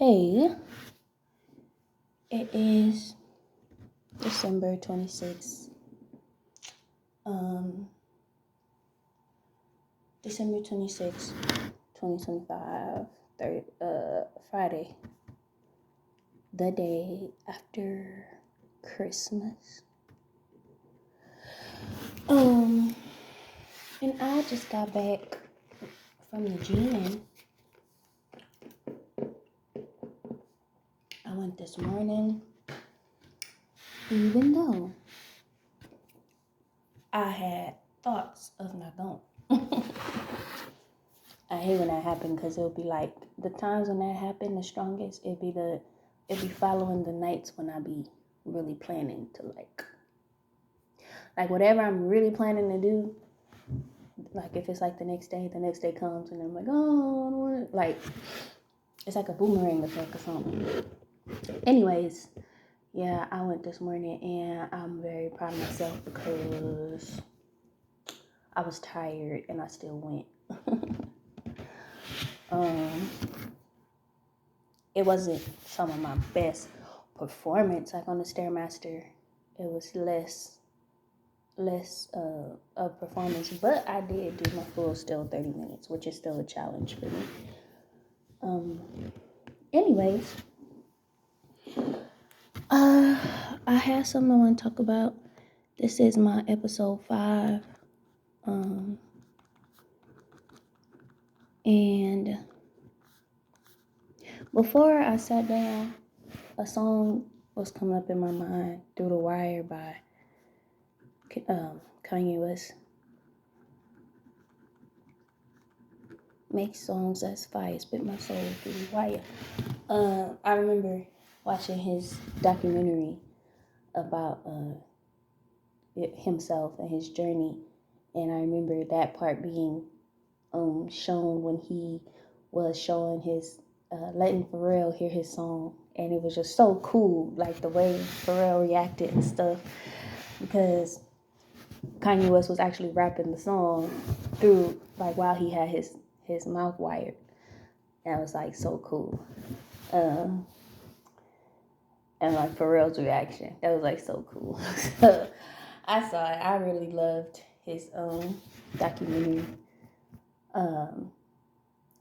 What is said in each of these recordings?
Hey, it is December 26th. Um, December 26th, 2025, Friday, the day after Christmas. Um, and I just got back from the gym. I went this morning, even though I had thoughts of not going. I hate when that happens because it'll be like the times when that happen the strongest. It'd be following the nights when I be really planning to like whatever I'm really planning to do. Like if it's like the next day comes and I'm like, oh, I don't want it. Like it's like a boomerang effect or something. Anyways, yeah, I went this morning and I'm very proud of myself because I was tired and I still went. It wasn't some of my best performance like on the Stairmaster. It was less of performance, but I did do my full still 30 minutes, which is still a challenge for me. Anyways, I have something I want to talk about. This is my episode 5. And before I sat down, a song was coming up in my mind, Through the Wire by Kanye West. Make songs that's fire, spit my soul through the wire. I remember watching his documentary about himself and his journey, and I remember that part being shown when he was showing his letting Pharrell hear his song, and it was just so cool, like the way Pharrell reacted and stuff, because Kanye West was actually rapping the song through like while he had his mouth wired. That was like so cool. And like Pharrell's reaction, that was like so cool. So I saw it. I really loved his documentary.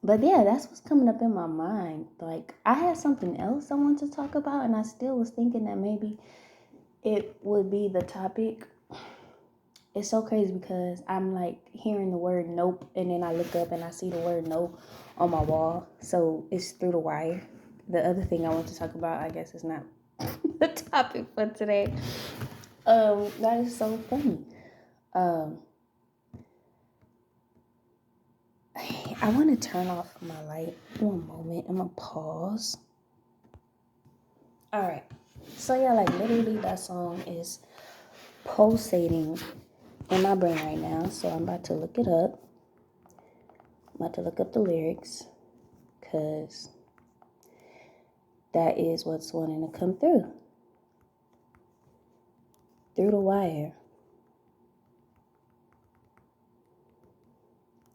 But yeah, that's what's coming up in my mind. Like I had something else I wanted to talk about, and I still was thinking that maybe it would be the topic. It's so crazy because I'm like hearing the word nope, and then I look up and I see the word no on my wall. So it's Through the Wire. The other thing I want to talk about, I guess, is not the topic for today. That is so funny. I want to turn off my light. One moment. I'm gonna pause. All right. So yeah, like literally that song is pulsating in my brain right now. So I'm about to look it up. I'm about to look up the lyrics because that is what's wanting to come through. Through the wire.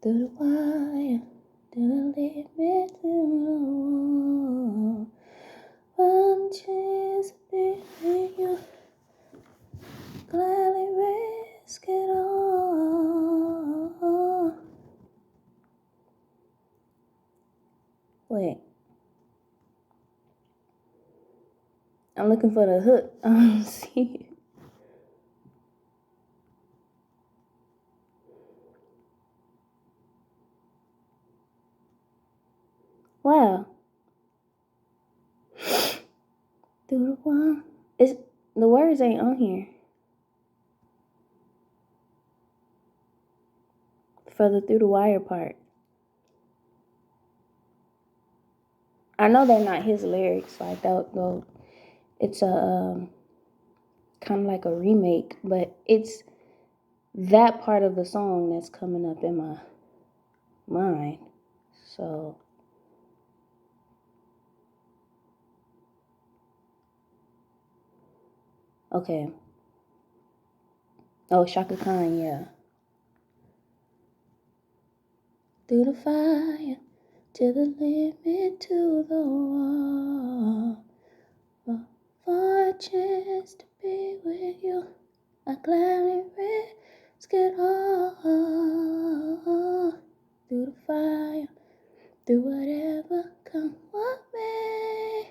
Through the wire. Didn't leave me through the wall. One chance to be with you. Gladly risk it all. Wait. I'm looking for the hook. I don't see it. Wow. Through the wire. The words ain't on here. For the Through the Wire part. I know they're not his lyrics. Like though it's a kind of like a remake, but it's that part of the song that's coming up in my mind. So okay. Oh, Shaka Khan, yeah. Through the fire, to the limit, to the wall. For a chance to be with you, I gladly risk it all. Through the fire, through whatever come what may.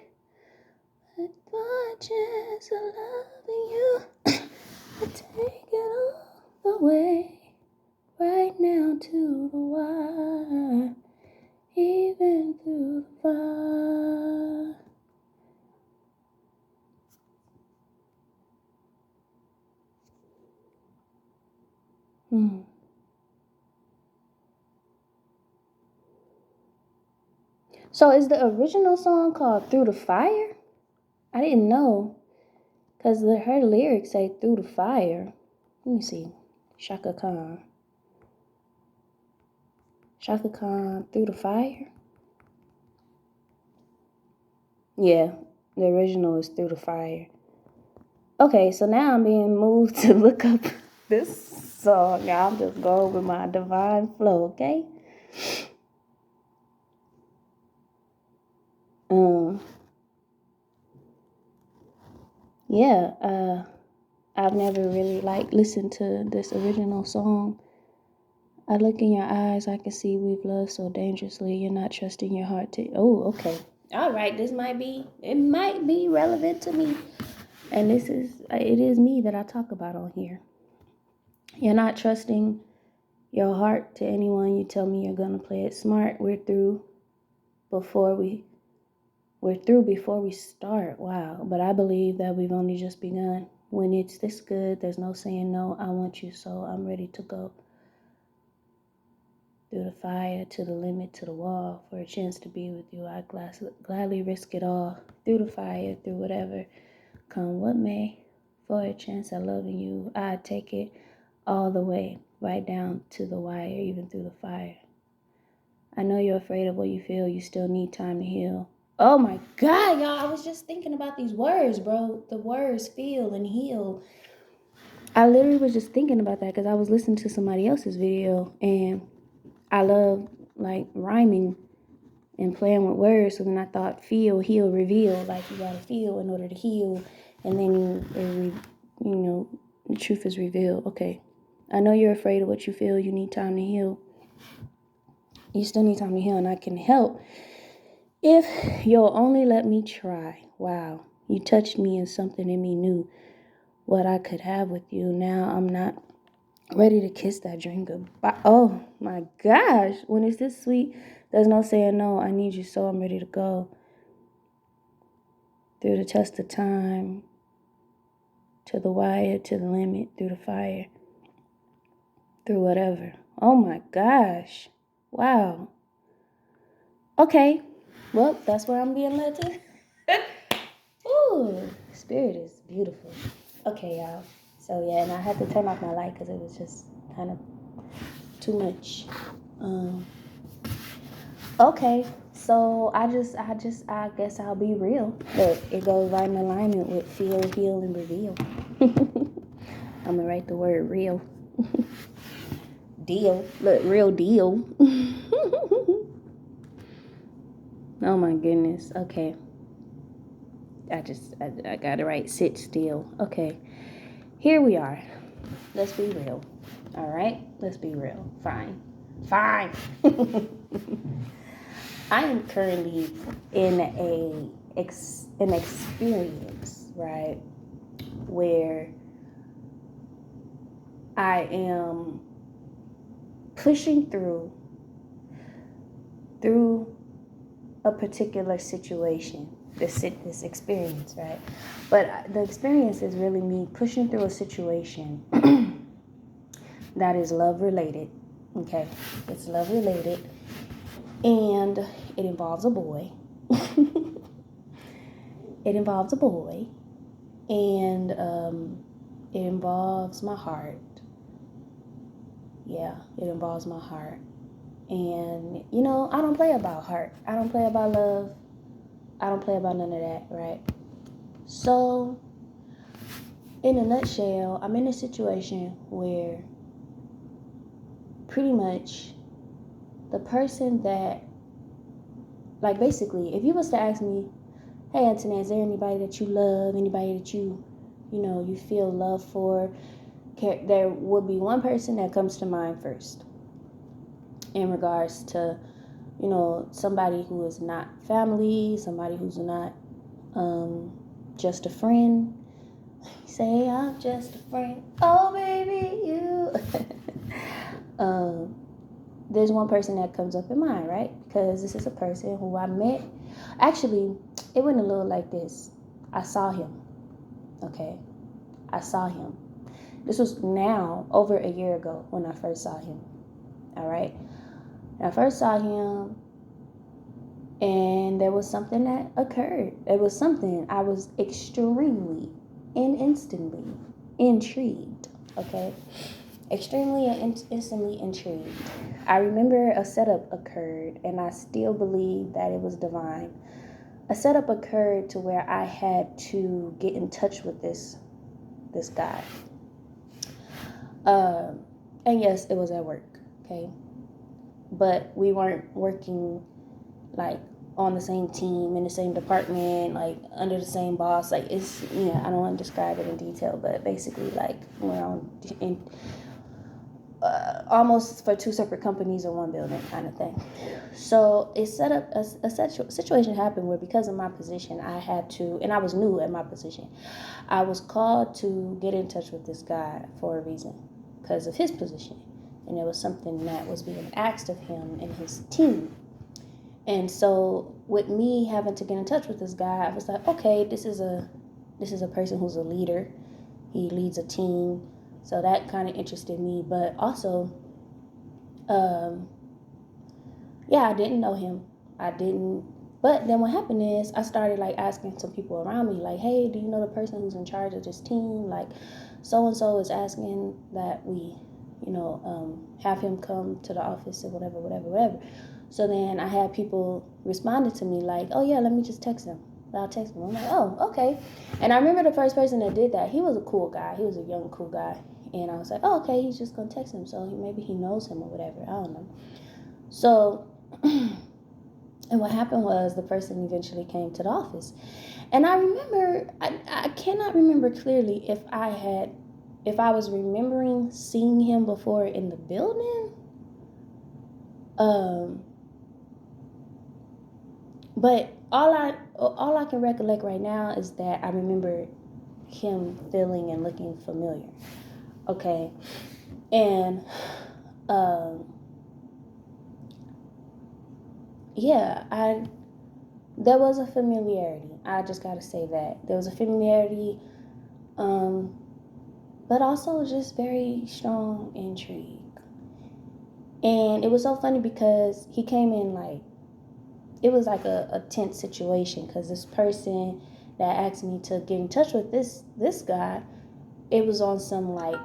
But for a chance of loving you, I take it all the way. Right now to the wire, even through the fire. So is the original song called Through the Fire? I didn't know, because her lyrics say Through the Fire. Let me see. Chaka Khan. Chaka Khan, Through the Fire? Yeah, the original is Through the Fire. Okay, so now I'm being moved to look up this song. Now I'm just going with my divine flow, okay? I've never really listened to this original song. I look in your eyes, I can see we've loved so dangerously. You're not trusting your heart to. Oh, okay. All right, it might be relevant to me. And it is me that I talk about on here. You're not trusting your heart to anyone. You tell me you're going to play it smart. We're through before we start. Wow. But I believe that we've only just begun. When it's this good, there's no saying no. I want you, so I'm ready to go. Through the fire, to the limit, to the wall. For a chance to be with you, I gladly risk it all. Through the fire, through whatever, come what may. For a chance at loving you, I take it all the way, right down to the wire, even through the fire. I know you're afraid of what you feel. You still need time to heal. Oh my God, y'all. I was just thinking about these words, bro. The words feel and heal. I literally was just thinking about that because I was listening to somebody else's video, and I love like rhyming and playing with words. So then I thought feel, heal, reveal. Like you gotta feel in order to heal, and then the truth is revealed. Okay, I know you're afraid of what you feel. You need time to heal. You still need time to heal, and I can help if you'll only let me try. Wow, you touched me, and something in me knew what I could have with you. Now I'm not ready to kiss that dream goodbye. Oh my gosh, when it's this sweet, there's no saying no. I need you, so I'm ready to go. Through the test of time, to the wire, to the limit, through the fire, through whatever. Oh my gosh. Wow. Okay. Well, that's where I'm being led to. Ooh, spirit is beautiful. Okay, y'all. So yeah, and I had to turn off my light because it was just kind of too much. Okay, so I guess I'll be real. Look, it goes right in alignment with feel, heal, and reveal. I'm gonna write the word real. Deal. Look, real deal. Oh my goodness. Okay. I gotta write sit still. Okay. Here we are. Let's be real. All right? Let's be real. Fine. I am currently in an experience, right, where I am pushing through a particular situation, this experience, right? But the experience is really me pushing through a situation that is love related. Okay, it's love related, and it involves a boy. It involves a boy, and it involves my heart. Yeah, it involves my heart. And, I don't play about heart. I don't play about love. I don't play about none of that, right? So, in a nutshell, I'm in a situation where pretty much the person that like basically, if you was to ask me, hey, Antoinette, is there anybody that you love, anybody that you feel love for? There would be one person that comes to mind first in regards to, somebody who is not family, somebody who's not just a friend. Say, I'm just a friend. Oh, baby, you. There's one person that comes up in mind, right? Because this is a person who I met. Actually, it went a little like this. I saw him. Okay. I saw him. This was now over a year ago when I first saw him. All right. I first saw him, and there was something that occurred. There was something. I was extremely and instantly intrigued. Okay. Extremely and instantly intrigued. I remember a setup occurred, and I still believe that it was divine. A setup occurred to where I had to get in touch with this guy. And yes, it was at work, okay? But we weren't working like on the same team, in the same department, like under the same boss. Like I don't want to describe it in detail, but basically like we're on almost for two separate companies in one building kind of thing. So it set up a situation happened where, because of my position, I had to, and I was new at my position, I was called to get in touch with this guy for a reason, because of his position. And it was something that was being asked of him and his team. And so with me having to get in touch with this guy, I was like, okay, this is a person who's a leader. He leads a team. So that kind of interested me. But also, I didn't know him. But then what happened is I started like asking some people around me, like, hey, do you know the person who's in charge of this team? Like, so-and-so is asking that we, have him come to the office or whatever. So then I had people responded to me like, oh yeah, let me just text him. I'll text him. I'm like, oh, okay. And I remember the first person that did that, he was a cool guy. He was a young, cool guy. And I was like, oh, okay, he's just going to text him. So maybe he knows him or whatever. I don't know. So, and what happened was the person eventually came to the office. And I remember, I cannot remember clearly if I was remembering seeing him before in the building. But all I can recollect right now is that I remember him feeling and looking familiar. Okay. And there was a familiarity. I just gotta say that. There was a familiarity, but also just very strong intrigue. And it was so funny because he came in like, it was like a tense situation, because this person that asked me to get in touch with this guy, it was on some like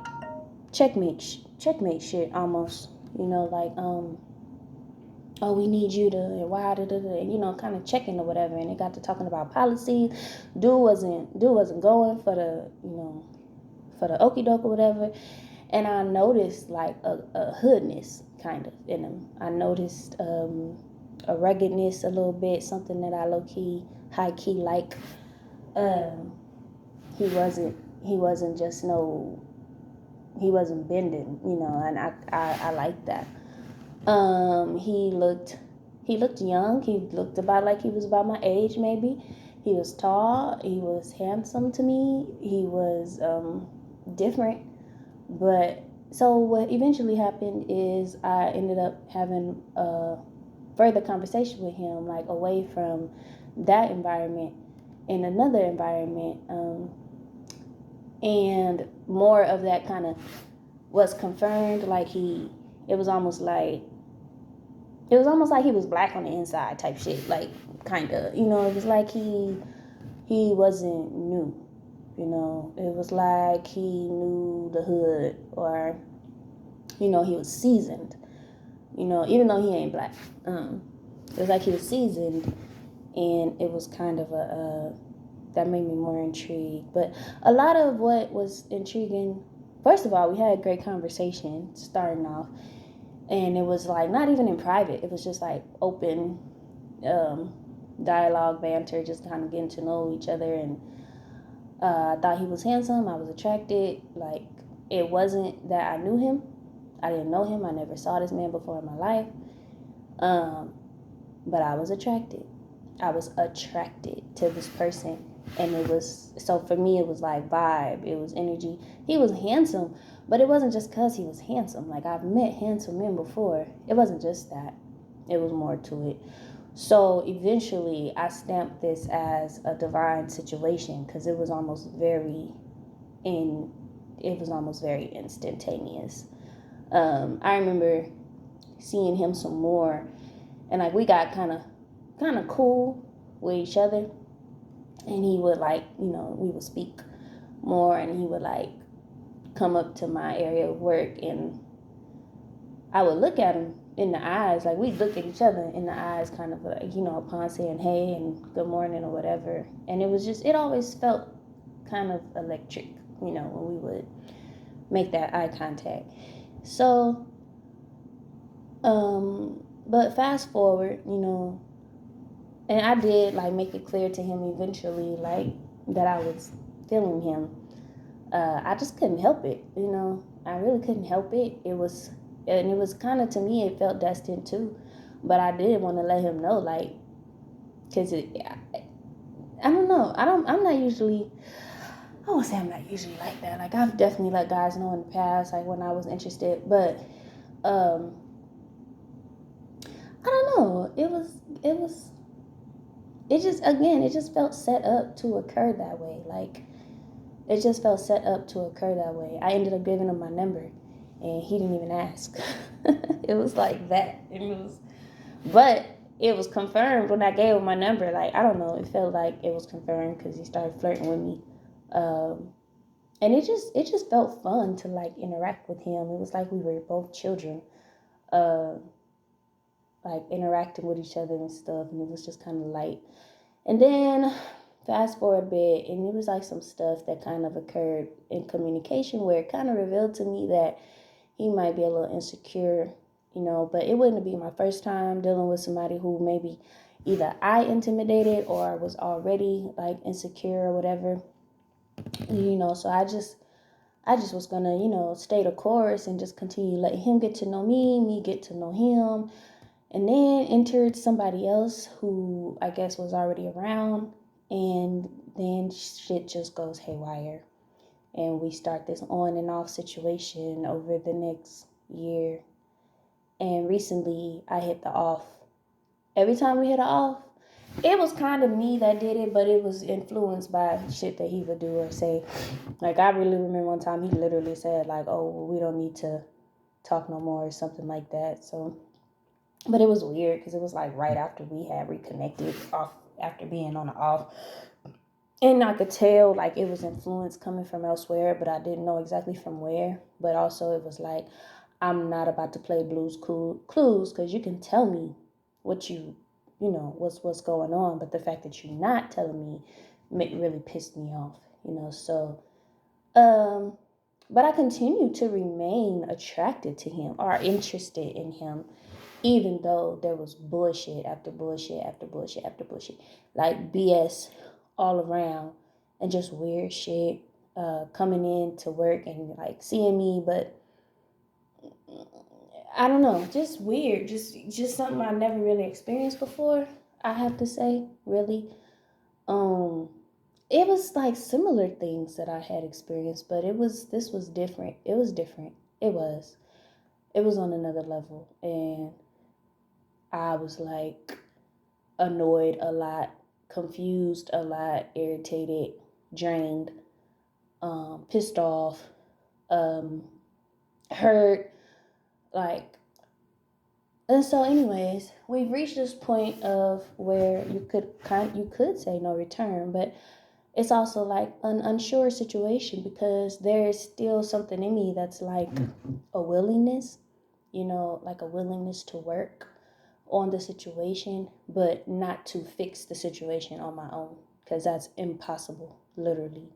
checkmate shit almost, like oh, we need you to, and why, kind of checking or whatever. And they got to talking about policies. Dude wasn't going for the for the okie doke or whatever. And I noticed like a hoodness kind of in him. I noticed a ruggedness a little bit, something that I high key like. He wasn't just he wasn't bending, and I like that. He looked young. He looked about like he was about my age, maybe. He was tall. He was handsome to me. He was different. But so what eventually happened is I ended up having a further conversation with him, like away from that environment, in another environment, and more of that kind of was confirmed. Like it was almost like he was black on the inside type shit, like kind of, it was like he wasn't new, it was like he knew the hood, or he was seasoned, even though he ain't black. It was like he was seasoned, and it was kind of that made me more intrigued. But a lot of what was intriguing, first of all, we had a great conversation starting off, and it was like not even in private. It was just like open dialogue, banter, just kind of getting to know each other. And I thought he was handsome. I was attracted. Like, it wasn't that I knew him. I didn't know him. I never saw this man before in my life. But I was attracted. I was attracted to this person. And it was, so for me, it was like vibe. It was energy. He was handsome, but it wasn't just because he was handsome. Like, I've met handsome men before. It wasn't just that. It was more to it. So eventually, I stamped this as a divine situation because it was almost very instantaneous. I remember seeing him some more, and like we got kind of cool with each other, and he would like, we would speak more, and he would like come up to my area of work, and I would look at him in the eyes, like we'd look at each other in the eyes, kind of like, upon saying hey and good morning or whatever. And it always felt kind of electric, when we would make that eye contact. So, but fast forward, and I did like make it clear to him eventually, like that I was feeling him. I just couldn't help it, I really couldn't help it. It was kind of, to me, it felt destined too. But I did want to let him know, like, because I don't know. I'm not usually, I won't say I'm not usually like that. Like, I've definitely let guys know in the past, like when I was interested. But, I don't know. It just felt set up to occur that way. Like, it just felt set up to occur that way. I ended up giving him my number, and he didn't even ask. It was like that. But it was confirmed when I gave him my number. Like, I don't know, it felt like it was confirmed because he started flirting with me. And it just felt fun to like interact with him. It was like we were both children, like interacting with each other and stuff, and it was just kind of light. And then fast forward a bit, and it was like some stuff that kind of occurred in communication where it kind of revealed to me that he might be a little insecure, but it wouldn't be my first time dealing with somebody who maybe either I intimidated or was already like insecure or whatever, so I just was gonna, stay the course and just continue letting him get to know me get to know him. And then entered somebody else who I guess was already around, and then shit just goes haywire. And we start this on and off situation over the next year. And recently I hit the off. Every time we hit the off, it was kind of me that did it, but it was influenced by shit that he would do or say. Like, I really remember one time he literally said, like, oh, well, we don't need to talk no more or something like that. So, but it was weird because it was like right after we had reconnected off, after being on the off. And I could tell like it was influence coming from elsewhere, but I didn't know exactly from where. But also it was like, I'm not about to play Blue's Clues because you can tell me what what's going on, but the fact that you're not telling me really pissed me off, So, but I continue to remain attracted to him or interested in him, even though there was bullshit after bullshit after bullshit after bullshit, like BS all around, and just weird shit coming in to work and like seeing me, but I don't know, just weird, just something I never really experienced before, I have to say, really. It was like similar things that I had experienced, but this was different. It was different. It was on another level, and I was like annoyed a lot, confused a lot, irritated, drained, pissed off, hurt, like. And so, anyways, we've reached this point of where you could say no return, but it's also like an unsure situation because there's still something in me that's like a willingness, like a willingness to work on the situation, but not to fix the situation on my own, because that's impossible, literally.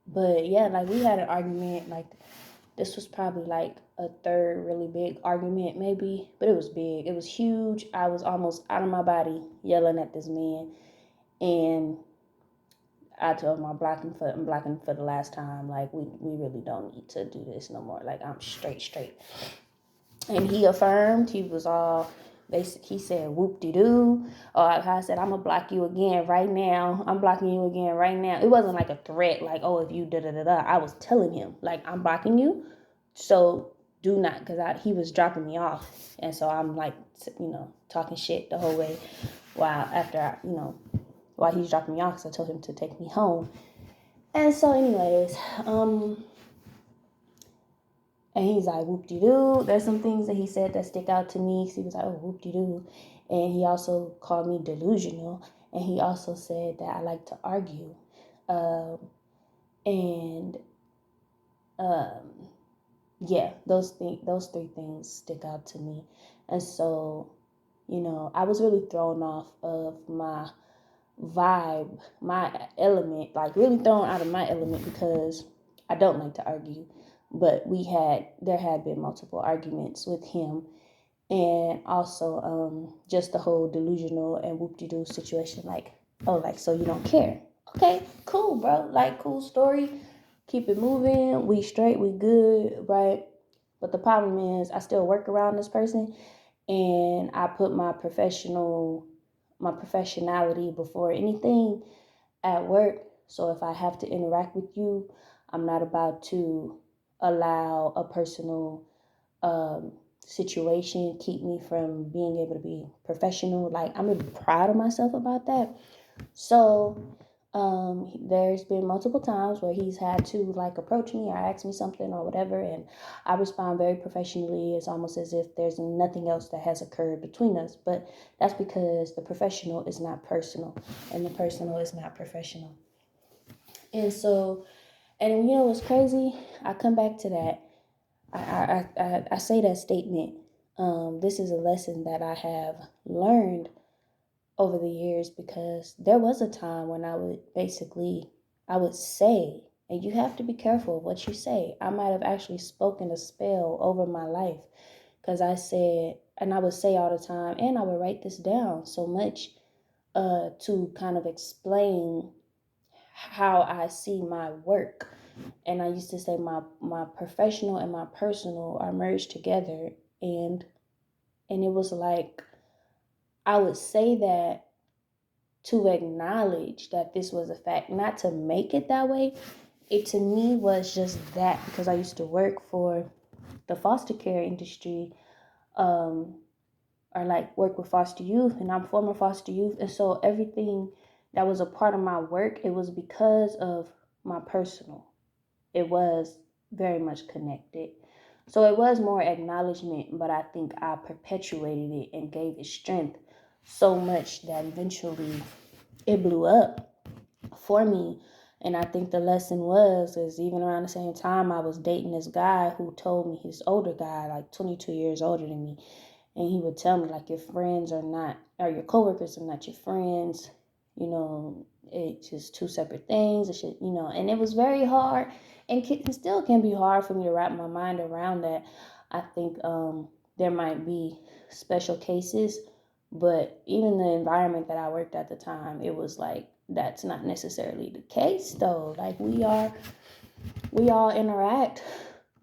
But yeah, like we had an argument like This was probably like a third really big argument, maybe, but it was big. It was huge. I was almost out of my body yelling at this man, and I told him I'm blocking for the last time. Like we really don't need to do this no more. Like I'm straight. And he affirmed. He was all basic. He said whoop de doo. Or I said I'm gonna block you again right now. I'm blocking you again right now. It wasn't like a threat. Like oh if you da da da da. I was telling him like I'm blocking you. So do not because he was dropping me off, and so I'm like talking shit the whole way. While after while he's dropping me off, because I told him to take me home. And so, anyways, and he's like, whoop-de-doo. There's some things that he said that stick out to me. He was like, oh, whoop-de-doo. And he also called me delusional. And he also said that I like to argue. And yeah, those three things stick out to me. And so, I was really thrown off of my vibe, my element, like really thrown out of my element because I don't like to argue. But there had been multiple arguments with him, and also just the whole delusional and whoop-de-doo situation. Like, oh, like so you don't care? Okay, cool, bro. Like, cool story. Keep it moving. We straight. We good, right? But the problem is, I still work around this person, and I put my professionality before anything at work. So if I have to interact with you, I'm not about to allow a personal situation keep me from being able to be professional. Like I'm really proud of myself about that. So there's been multiple times where he's had to like approach me or ask me something or whatever, and I respond very professionally. It's almost as if there's nothing else that has occurred between us, but that's because the professional is not personal and the personal is not professional. And so, and what's crazy? I come back to that. I say that statement. This is a lesson that I have learned over the years, because there was a time when I would say, and you have to be careful of what you say. I might have actually spoken a spell over my life, because I said, and I would say all the time, and I would write this down so much to kind of explain how I see my work. And I used to say my professional and my personal are merged together, and it was like I would say that to acknowledge that this was a fact, not to make it that way. It to me was just that, because I used to work for the foster care industry, or like work with foster youth, and I'm former foster youth, and so everything that was a part of my work, it was because of my personal. It was very much connected. So it was more acknowledgement, but I think I perpetuated it and gave it strength so much that eventually it blew up for me. And I think the lesson is even around the same time I was dating this guy who told me, his older guy, like 22 years older than me, and he would tell me like your friends are not, or your coworkers are not your friends. It's just two separate things. It should, and it was very hard, and still can be hard for me to wrap my mind around that. I think there might be special cases, but even the environment that I worked at the time, it was like that's not necessarily the case though. Like we all interact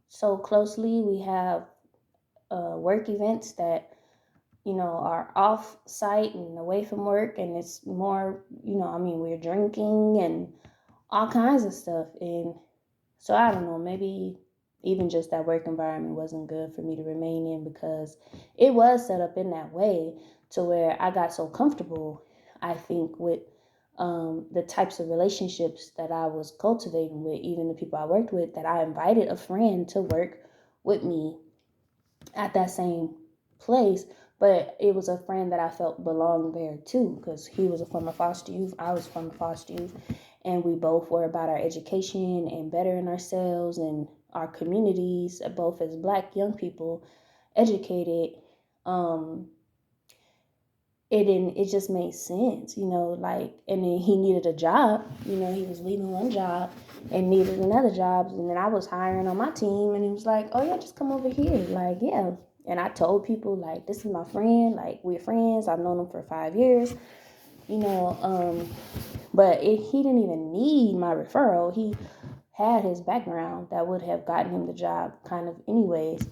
so closely. We have work events that are off site and away from work, and it's more, we're drinking and all kinds of stuff. And so I don't know, maybe even just that work environment wasn't good for me to remain in, because it was set up in that way to where I got so comfortable, I think, with the types of relationships that I was cultivating with even the people I worked with, that I invited a friend to work with me at that same place. But it was a friend that I felt belonged there too, because he was a former foster youth, I was from foster youth, and we both were about our education and bettering ourselves and our communities, both as Black young people, educated, it just made sense, like, and then he needed a job, he was leaving one job and needed another job, and then I was hiring on my team, and he was like, oh yeah, just come over here, like, yeah. And I told people, like, this is my friend, like, we're friends, I've known him for 5 years, but he didn't even need my referral. He had his background that would have gotten him the job kind of anyways.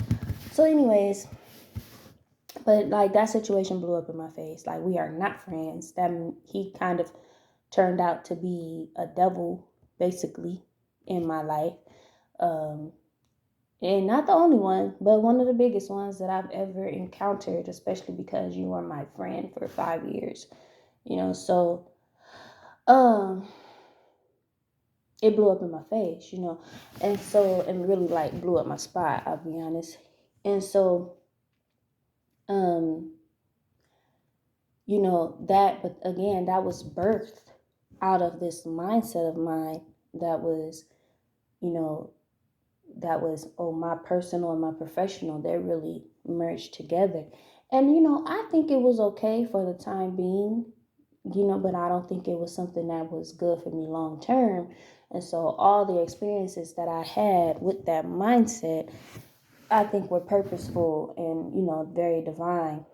So anyways, but like that situation blew up in my face. Like, we are not friends. That he kind of turned out to be a devil basically in my life. Um, and not the only one, but one of the biggest ones that I've ever encountered, especially because you were my friend for 5 years. So um it blew up in my face, and really like blew up my spot, I'll be honest. And so um but again, that was birthed out of this mindset of mine that was, you know, my personal and my professional, they're really merged together. And, I think it was okay for the time being, but I don't think it was something that was good for me long term. And so all the experiences that I had with that mindset, I think were purposeful and, very divine.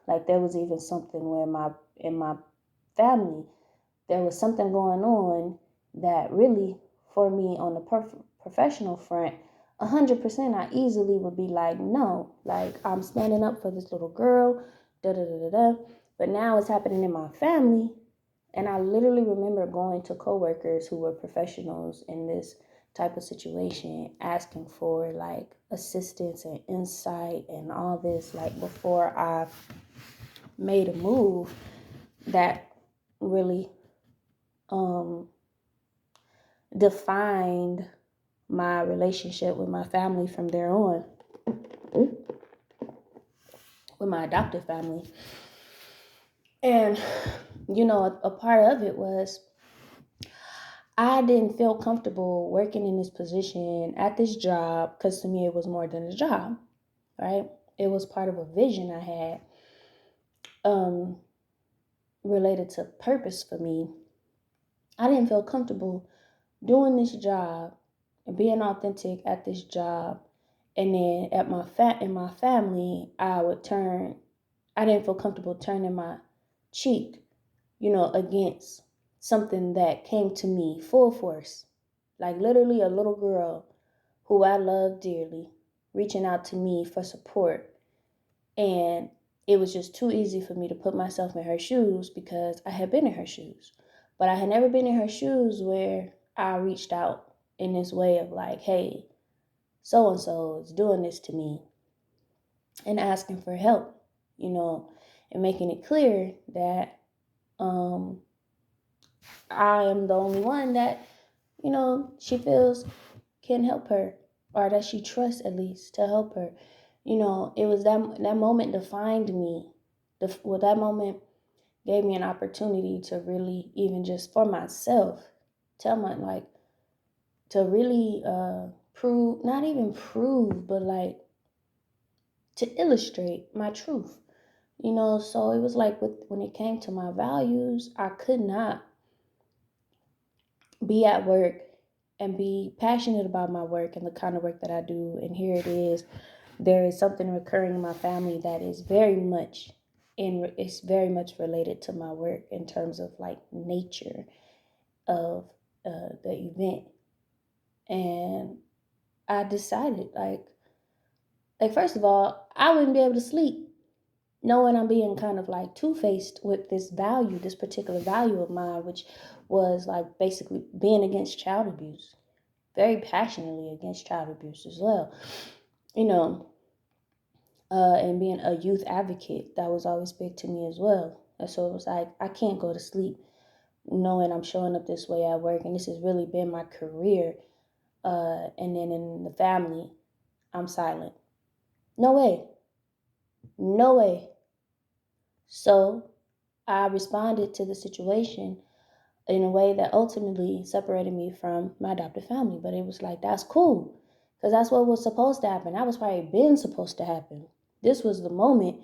Like, there was even something where in my family, there was something going on that really, for me on the professional front, 100%, I easily would be like, no, like, I'm standing up for this little girl, da da da da da. But now it's happening in my family, and I literally remember going to coworkers who were professionals in this type of situation, asking for like assistance and insight and all this, like, before I made a move that really defined my relationship with my family from there on, with my adoptive family. And, a part of it was I didn't feel comfortable working in this position at this job, because to me it was more than a job, right? It was part of a vision I had related to purpose for me. I didn't feel comfortable doing this job and being authentic at this job, and then at in my family, I didn't feel comfortable turning my cheek, against something that came to me full force. Like, literally a little girl who I love dearly reaching out to me for support. And it was just too easy for me to put myself in her shoes, because I had been in her shoes. But I had never been in her shoes where I reached out in this way of like, hey, so and so is doing this to me, and asking for help, and making it clear that I am the only one that, she feels can help her, or that she trusts at least to help her. It was that moment defined me. That moment gave me an opportunity to really, even just for myself, tell my, like, to really prove, not even prove, but like to illustrate my truth. So it was like, when it came to my values, I could not be at work and be passionate about my work and the kind of work that I do. And here it is, there is something recurring in my family that is it's very much related to my work in terms of like nature of the event. And I decided, like, first of all, I wouldn't be able to sleep knowing I'm being kind of like two-faced with this particular value of mine, which was like basically being against child abuse, very passionately against child abuse as well, you know, and being a youth advocate, that was always big to me as well. And so it was like, I can't go to sleep knowing I'm showing up this way at work, and this has really been my career. And then in the family, I'm silent. No way. No way. So I responded to the situation in a way that ultimately separated me from my adopted family. But it was like, that's cool, because that's what was supposed to happen. That was probably been supposed to happen. This was the moment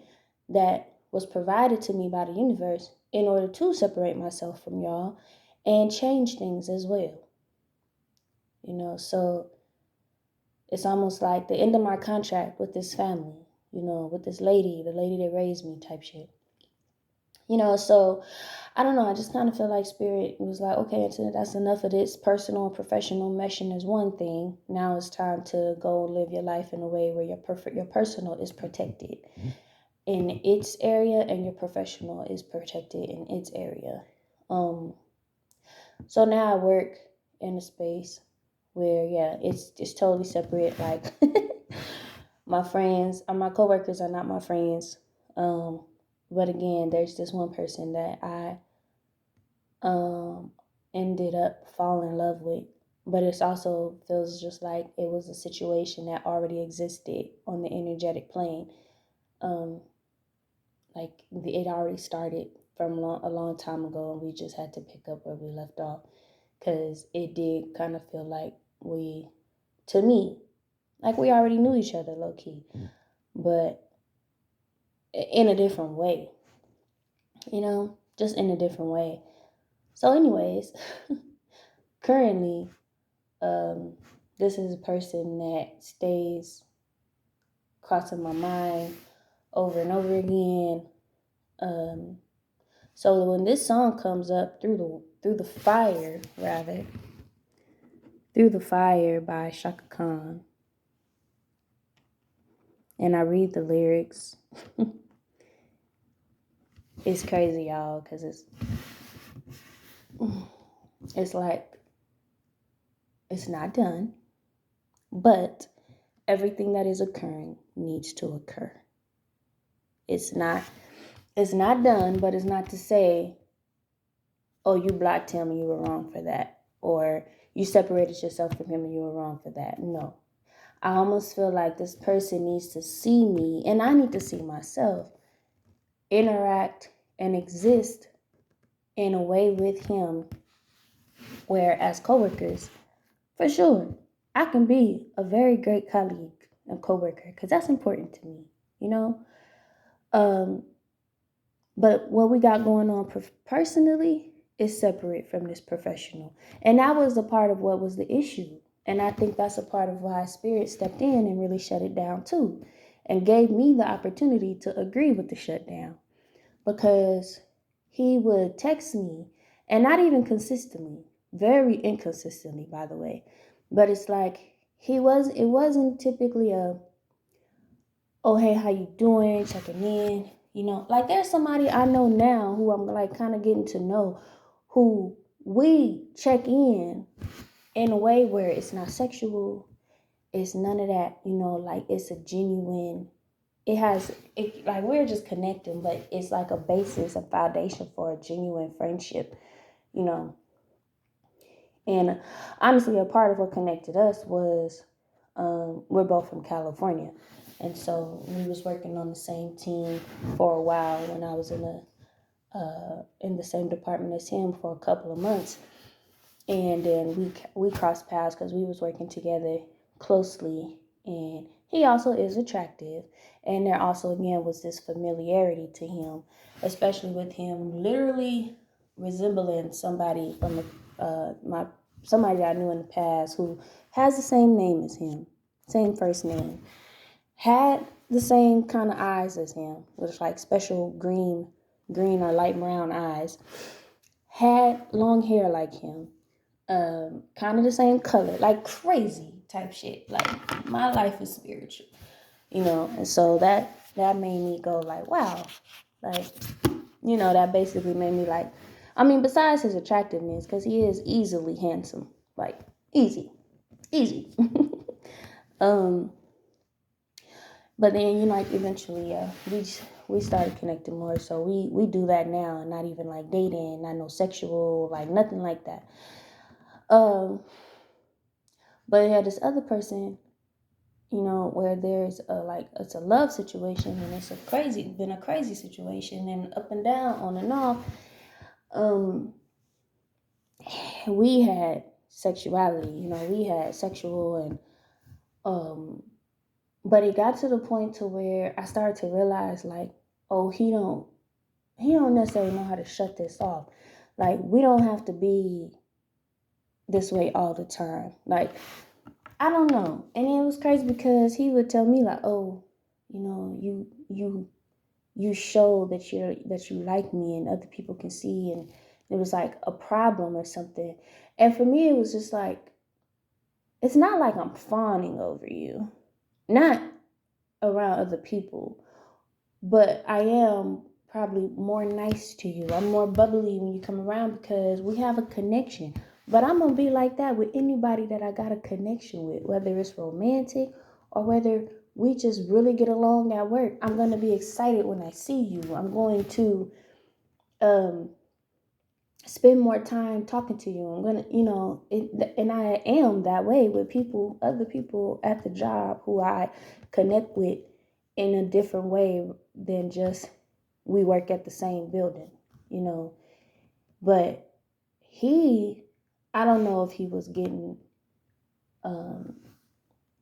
that was provided to me by the universe in order to separate myself from y'all and change things as well. So it's almost like the end of my contract with this family, with this lady, the lady that raised me type shit. So I don't know. I just kind of feel like Spirit was like, okay, Antoinette, that's enough of this. Personal and professional meshing is one thing. Now it's time to go live your life in a way where your personal is protected in its area and your professional is protected in its area. So now I work in a space where, yeah, it's totally separate. Like my friends or my coworkers are not my friends. But again, there's this one person that I ended up falling in love with. But it also feels just like it was a situation that already existed on the energetic plane. Like it already started from a long time ago, and we just had to pick up where we left off. Because it did kind of feel like to me, like we already knew each other low key, but in a different way, just in a different way. So anyways, currently, this is a person that stays crossing my mind over and over again. So when this song comes up, through the fire by Chaka Khan, and I read the lyrics, it's crazy, y'all, because it's like it's not done, but everything that is occurring needs to occur. It's not done, but it's not to say, oh, you blocked him and you were wrong for that, or you separated yourself from him and you were wrong for that. No. I almost feel like this person needs to see me, and I need to see myself, interact and exist in a way with him where, as coworkers, for sure, I can be a very great colleague and coworker, because that's important to me, But what we got going on personally is separate from this professional. And that was a part of what was the issue. And I think that's a part of why Spirit stepped in and really shut it down too, and gave me the opportunity to agree with the shutdown. Because he would text me, and not even consistently, very inconsistently, by the way. But it's like it wasn't typically oh, hey, how you doing? Checking in. Like there's somebody I know now who I'm like kind of getting to know, who we check in a way where it's not sexual. It's none of that, like it's a genuine, like we're just connecting, but it's like a basis, a foundation for a genuine friendship, And honestly, a part of what connected us was we're both from California. And so we was working on the same team for a while when I was in the same department as him for a couple of months. And then we crossed paths because we was working together closely. And he also is attractive. And there also, again, was this familiarity to him, especially with him literally resembling somebody from somebody that I knew in the past who has the same name as him, same first name, had the same kind of eyes as him, with like special green or light brown eyes, had long hair like him, kind of the same color, like crazy type shit. Like my life is spiritual, and so that made me go like, wow, like, that basically made me like, I mean, besides his attractiveness, because he is easily handsome, like easy. But then, like eventually, we started connecting more. So we do that now, and not even like dating, not no sexual, like nothing like that. But yeah, this other person, where there's it's a love situation, and it's been a crazy situation, and up and down, on and off. We had sexuality, we had sexual, and but it got to the point to where I started to realize, like, oh, he don't necessarily know how to shut this off. Like, we don't have to be this way all the time. Like, I don't know. And it was crazy because he would tell me like, oh, you show that you like me and other people can see, and it was like a problem or something. And for me it was just like, it's not like I'm fawning over you. Not around other people, but I am probably more nice to you. I'm more bubbly when you come around because we have a connection. But I'm going to be like that with anybody that I got a connection with, whether it's romantic or whether we just really get along at work. I'm going to be excited when I see you. I'm going to um, spend more time talking to you. I'm going to, and I am that way with people, other people at the job who I connect with in a different way than just we work at the same building, you know. But I don't know if he was getting um,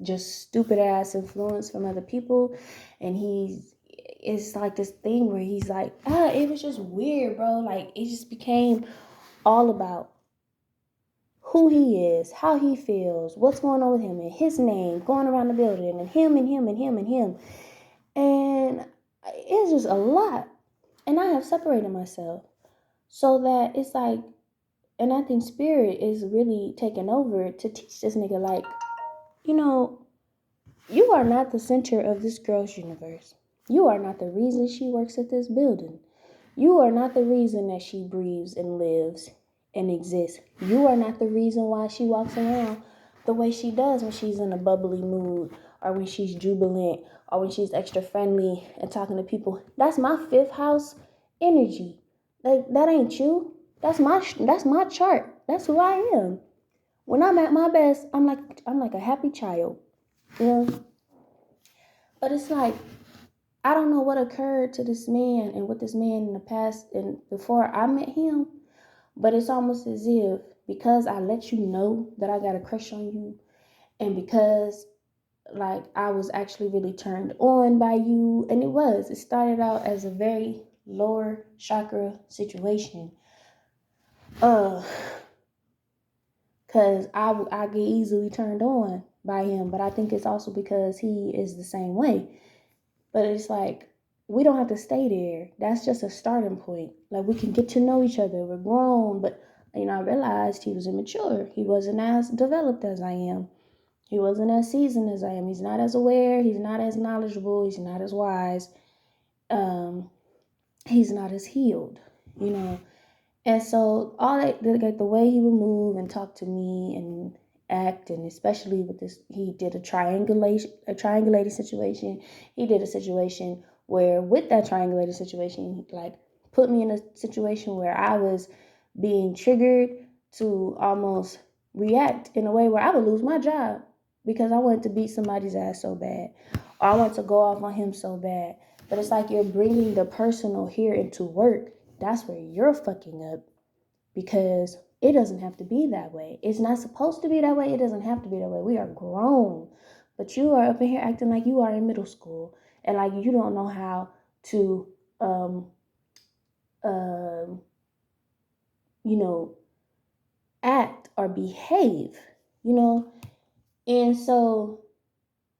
just stupid ass influence from other people, and it's like this thing where he's like, it was just weird, bro. Like, it just became all about who he is, how he feels, what's going on with him, and his name going around the building, and him and him and him and him. And it's just a lot. And I have separated myself so that it's like, and I think spirit is really taking over to teach this nigga, like, you are not the center of this girl's universe. You are not the reason she works at this building. You are not the reason that she breathes and lives and exists. You are not the reason why she walks around the way she does when she's in a bubbly mood, or when she's jubilant, or when she's extra friendly and talking to people. That's my fifth house energy. Like, that ain't you. That's my chart. That's who I am. When I'm at my best, I'm like a happy child. You know? But it's like, I don't know what occurred to this man and with this man in the past and before I met him, but it's almost as if because I let you know that I got a crush on you, and because like I was actually really turned on by you, and it started out as a very lower chakra situation. Cause I get easily turned on by him, but I think it's also because he is the same way. But it's like, we don't have to stay there. That's just a starting point. Like, we can get to know each other. We're grown. But, I realized he was immature. He wasn't as developed as I am. He wasn't as seasoned as I am. He's not as aware. He's not as knowledgeable. He's not as wise. He's not as healed, And so all that, like the way he would move and talk to me and act, and especially with this, he did a triangulated situation. He did a situation where, with that triangulated situation, he like put me in a situation where I was being triggered to almost react in a way where I would lose my job because I wanted to beat somebody's ass so bad, or I wanted to go off on him so bad. But it's like, you're bringing the personal here into work. That's where you're fucking up, because it doesn't have to be that way. It's not supposed to be that way. It doesn't have to be that way. We are grown. But you are up in here acting like you are in middle school, and like you don't know how to, um, act or behave, And so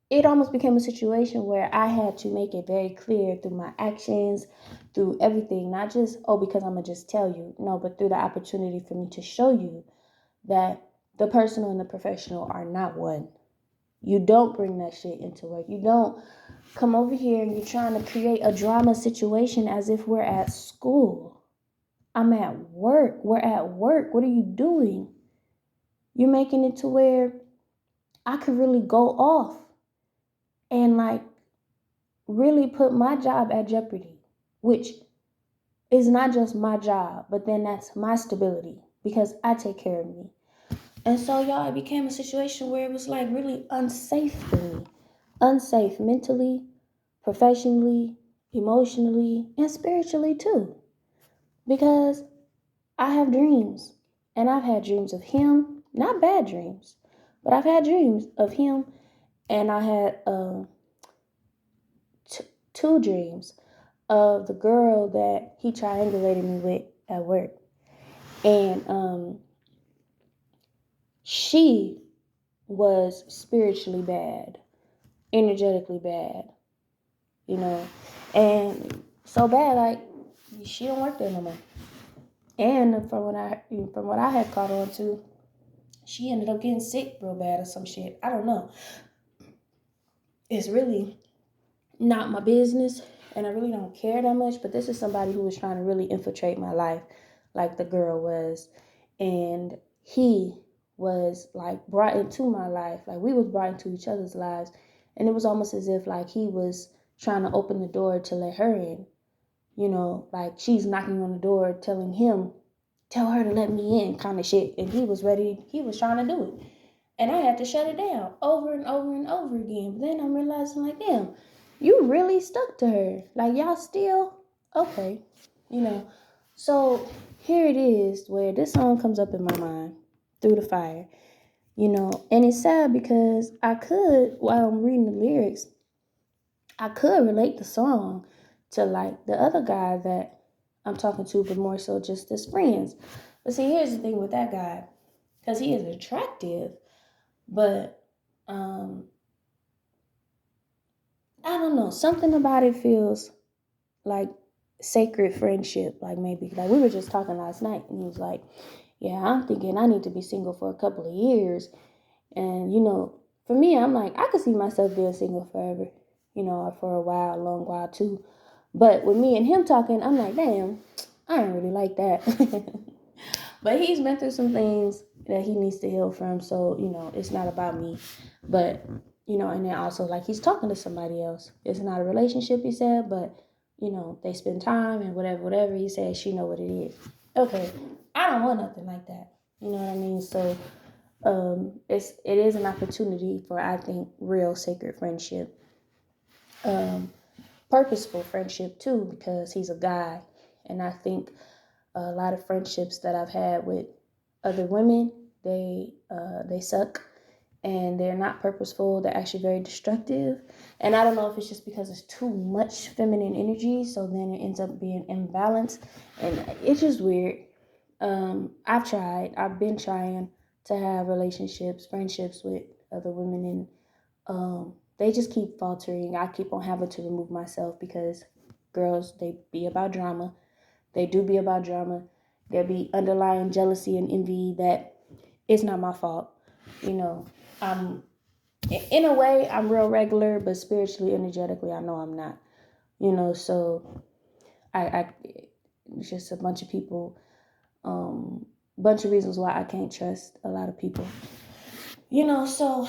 it almost became a situation where I had to make it very clear through my actions, through everything, not just, because I'm going to just tell you, no, but through the opportunity for me to show you that the personal and the professional are not one. You don't bring that shit into work. You don't come over here and you're trying to create a drama situation as if we're at school. I'm at work. We're at work. What are you doing? You're making it to where I could really go off and like really put my job at jeopardy, which is not just my job, but then that's my stability because I take care of me. And so, y'all, it became a situation where it was like really unsafe for me. Unsafe mentally, professionally, emotionally, and spiritually too. Because I have dreams. And I've had dreams of him, not bad dreams, but I've had dreams of him. And I had two dreams of the girl that he triangulated me with at work. And she was spiritually bad, energetically bad, and so bad, like, she don't work there no more. And from what I had caught on to, she ended up getting sick real bad or some shit. I don't know. It's really not my business, and I really don't care that much. But this is somebody who was trying to really infiltrate my life, like the girl was, and he was like brought into my life. Like, we was brought into each other's lives, and it was almost as if like he was trying to open the door to let her in. Like she's knocking on the door, telling him, tell her to let me in, kind of shit. And he was ready. He was trying to do it. And I had to shut it down over and over and over again. But then I'm realizing, like, damn, you really stuck to her. Like, y'all still okay, So here it is where this song comes up in my mind, Through the Fire, And it's sad because while I'm reading the lyrics, I could relate the song to, like, the other guy that I'm talking to, but more so just as friends. But see, here's the thing with that guy, because he is attractive, but I don't know, something about it feels like sacred friendship. Like, maybe, like, we were just talking last night, and he was like, yeah, I'm thinking I need to be single for a couple of years. And for me, I'm like, I could see myself being single forever, or for a while, a long while too. But with me and him talking, I'm like, damn, I don't really like that. But he's been through some things that he needs to heal from. So, it's not about me. But, and then also, like, he's talking to somebody else. It's not a relationship, he said, but, they spend time and whatever he said, she know what it is. Okay, I don't want nothing like that. You know what I mean? So, it is an opportunity for, I think, real sacred friendship. Purposeful friendship, too, because he's a guy. And I think a lot of friendships that I've had with other women, they suck, and they're not purposeful. They're actually very destructive. And I don't know if it's just because it's too much feminine energy, so then it ends up being imbalanced, and it's just weird. I've been trying to have friendships with other women, and they just keep faltering. I keep on having to remove myself because girls, they be about drama. They do be about drama. There be underlying jealousy and envy that it's not my fault. I'm, in a way, I'm real regular, but spiritually, energetically, I know I'm not. So I it's just a bunch of people, bunch of reasons why I can't trust a lot of people. So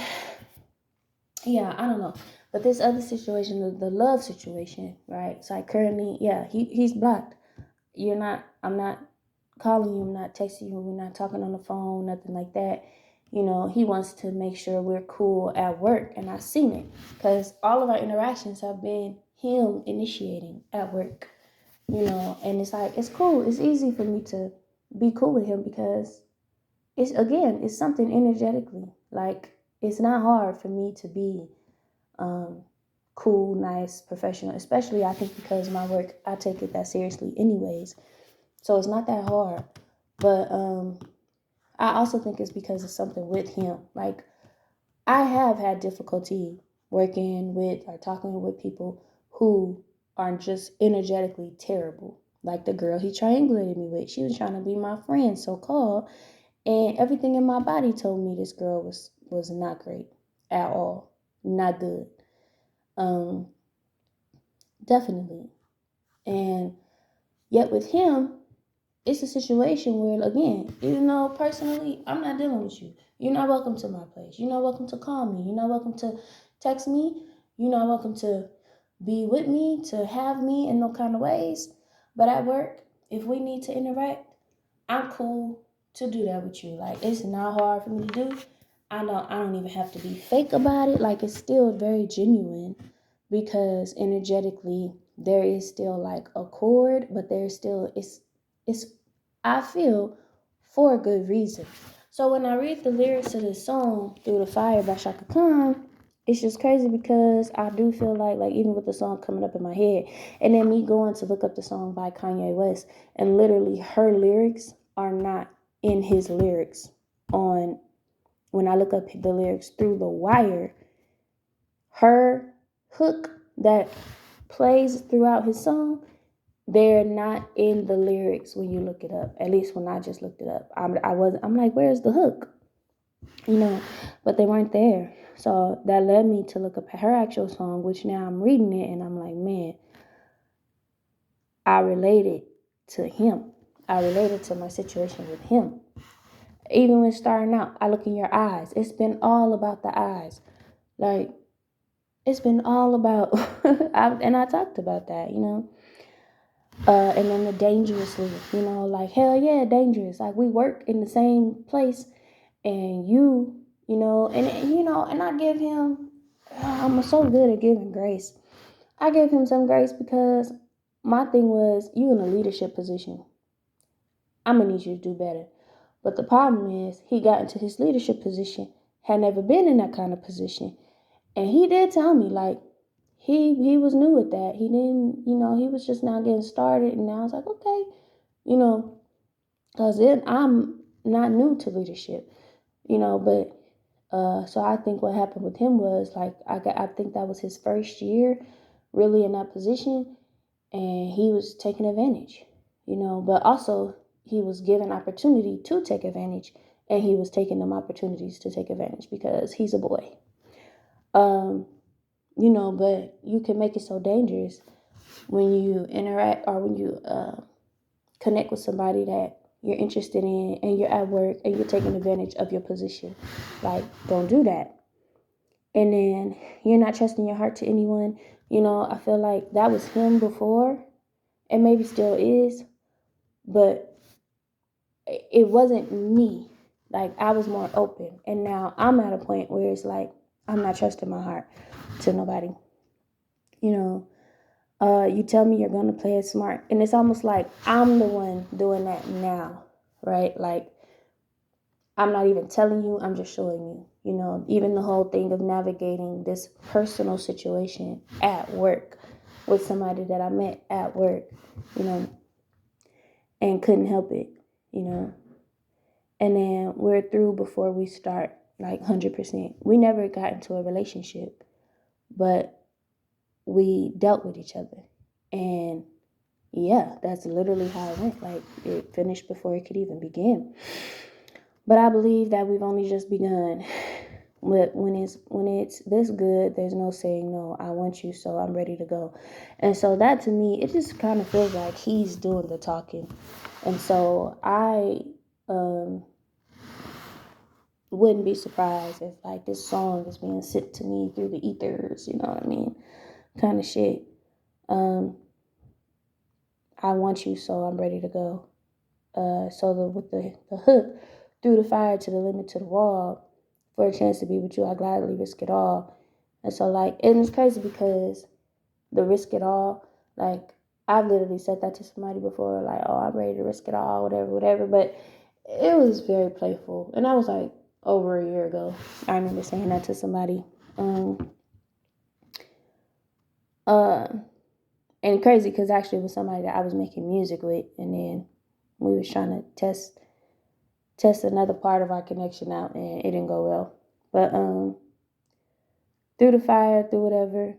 yeah, I don't know. But this other situation, the love situation, right? So I currently, yeah, he's blocked. I'm not calling you, I'm not texting you, we're not talking on the phone, nothing like that. He wants to make sure we're cool at work, and I've seen it because all of our interactions have been him initiating at work, and it's like, it's cool. It's easy for me to be cool with him because it's something energetically. Like, it's not hard for me to be cool, nice, professional, especially I think because my work, I take it that seriously anyways. So it's not that hard. But I also think it's because of something with him. Like, I have had difficulty working with or talking with people who are just energetically terrible. Like the girl he triangulated me with. She was trying to be my friend, so called. And everything in my body told me this girl was not great at all. Not good. Um, Definitely. And yet with him, it's a situation where, again, personally, I'm not dealing with you. You're not welcome to my place. You're not welcome to call me. You're not welcome to text me. You're not welcome to be with me, to have me in no kind of ways. But at work, if we need to interact, I'm cool to do that with you. Like, it's not hard for me to do. I don't even have to be fake about it. Like, it's still very genuine because energetically there is still like a chord, but there's still it's I feel for a good reason. So when I read the lyrics to this song, Through the Fire by Chaka Khan, it's just crazy because I do feel like even with the song coming up in my head, and then me going to look up the song by Kanye West, and literally her lyrics are not in his lyrics on when I look up the lyrics through the wire, her hook that plays throughout his song, they're not in the lyrics when you look it up. At least when I just looked it up, I'm like, where's the hook? But they weren't there. So that led me to look up her actual song, which now I'm reading it and I'm like, man, I related to him. I related to my situation with him. Even when starting out, I look in your eyes. It's been all about the eyes. Like, it's been all about, and I talked about that, and then the dangerously, like, hell yeah, dangerous. Like, we work in the same place, and and I give him, I'm so good at giving grace. I gave him some grace because my thing was, you in a leadership position. I'm going to need you to do better. But the problem is, he got into his leadership position, had never been in that kind of position. And he did tell me, like, he was new at that. He didn't, he was just now getting started. And I was like, okay, because then I'm not new to leadership, but so I think what happened with him was, like, I think that was his first year really in that position, and he was taking advantage, but also he was given opportunity to take advantage, and he was taking them opportunities to take advantage because he's a boy. But you can make it so dangerous when you interact or when you connect with somebody that you're interested in and you're at work and you're taking advantage of your position. Like, don't do that. And then you're not trusting your heart to anyone. I feel like that was him before, and maybe still is, but it wasn't me. Like, I was more open, and now I'm at a point where it's like, I'm not trusting my heart to nobody. You tell me you're going to play it smart, and it's almost like I'm the one doing that now, right? Like, I'm not even telling you, I'm just showing you. Even the whole thing of navigating this personal situation at work with somebody that I met at work, and couldn't help it, and then we're through before we start, like, 100%. We never got into a relationship, but we dealt with each other. And yeah, that's literally how it went. Like, it finished before it could even begin. But I believe that we've only just begun. When it's this good, there's no saying no. I want you, so I'm ready to go. And so that, to me, it just kind of feels like he's doing the talking. And so I wouldn't be surprised if, like, this song is being sent to me through the ethers, you know what I mean? Kind of shit. I want you, so I'm ready to go. With the hook, through the fire to the limit to the wall, for a chance to be with you, I gladly risk it all. And so, like, and it's crazy because the risk it all, like, I've literally said that to somebody before, like, oh, I'm ready to risk it all, whatever. But it was very playful. And that was like over a year ago. I remember saying that to somebody. And crazy because actually it was somebody that I was making music with, and then we was trying to test another part of our connection out, and it didn't go well. But through the fire, through whatever,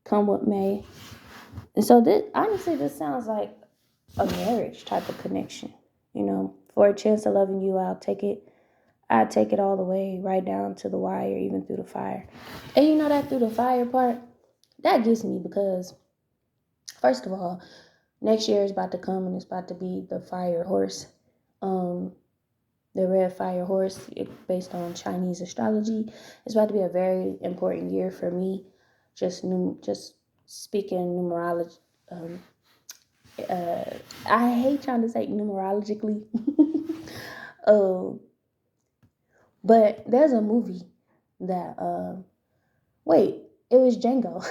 come what may. And so this sounds like a marriage type of connection. For a chance of loving you, I'll take it. I take it all the way, right down to the wire, even through the fire. And that through the fire part, that gets me because, first of all, next year is about to come and it's about to be the fire horse. The red fire horse, based on Chinese astrology. It's about to be a very important year for me. Just speaking numerology. I hate trying to say numerologically. But there's a movie that, it was Django.